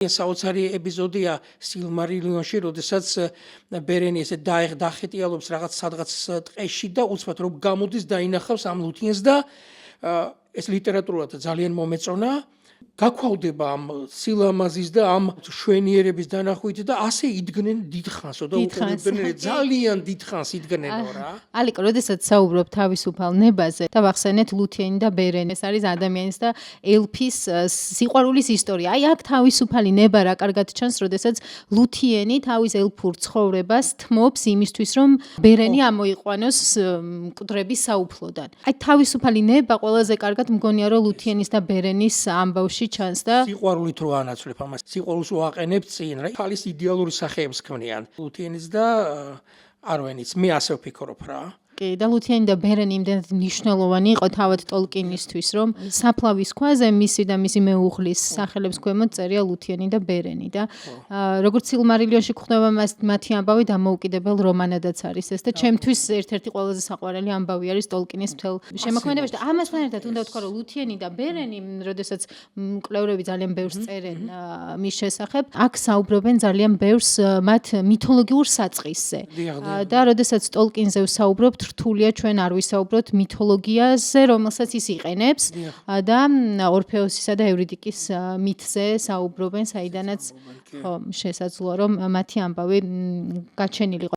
საოცარი ეპიზოდია სილმარილიონში, როდესაც ბერენი ესე დახეტიალობს რაღაც სადღაც ტყეში და უცბად რომ გამოდის დაინახავს ამ ლუთიენს და ეს ლიტერატურულად ძალიან მომეწონა. გაქვავდება ამ სილამაზის და ამ შვენიერების დანახვით და ასე იდგნენ დიდხანსო და უყურებდნენ ძალიან დიდხანს იდგნენო რა. ალიკო, როდესაც საუბრობ თავისუფალ ნებაზე და ვახსენეთ ლუთიენი და ბერენი, ეს არის ადამიანის და ელფის სიყვარულის ისტორია. აი აქ თავისუფალი ნება რა კარგად ჩანს, როდესაც ლუთიენი თავის ელფურ ცხოვრებას თმობს იმისთვის, რომ ბერენი ამოიყვანოს მკვდრების საუფლოდან. აი თავისუფალი ნება ყველაზე კარგად მგონია რომ ლუთიენის და ბერენის ამბავში ჩანს და სიყვარულით რო ანაცვლებ ამას. სიყვარულს ვაყენებ წინ რა. ხალის იდეალური სახეებს ქმნიან. ლუთიენის და არვენიც. მე ასე ვფიქრობ რა. და ლუთიენი და ბერენი იმდენად მნიშვნელოვანი იყო თავად ტოლკინისთვის, რომ საფლავის ქვაზე მისი და მისი მეუღლის სახელებს ქვემოთ წერია ლუთიენი და ბერენი და როგორც სილმარილიონში გვხვდება მათი ამბავი დამოუკიდებელ რომანადაც არის ეს და ჩემთვის ერთ-ერთი ყველაზე საყვარელი ამბავი არის ტოლკინის მთელ შემოქმედებაში და ამასთან ერთად უნდა ვთქვა რომ ლუთიენი და ბერენი, როდესაც მკვლევრები ძალიან ბევრს წერენ მის შესახებ, აქ საუბრობენ ძალიან ბევრს მათ მითოლოგიურ საწყისზე. და როდესაც ტოლკინზე ვსაუბრობთ, რთულია ჩვენ არ ვისაუბროთ მითოლოგიაზე, რომელსაც ის იყენებს და ორფეოსისა და ევრიდიკის მითზე საუბრობენ, საიდანაც შესაძლოა რომ მათი ამბავი გაჩენილიყო.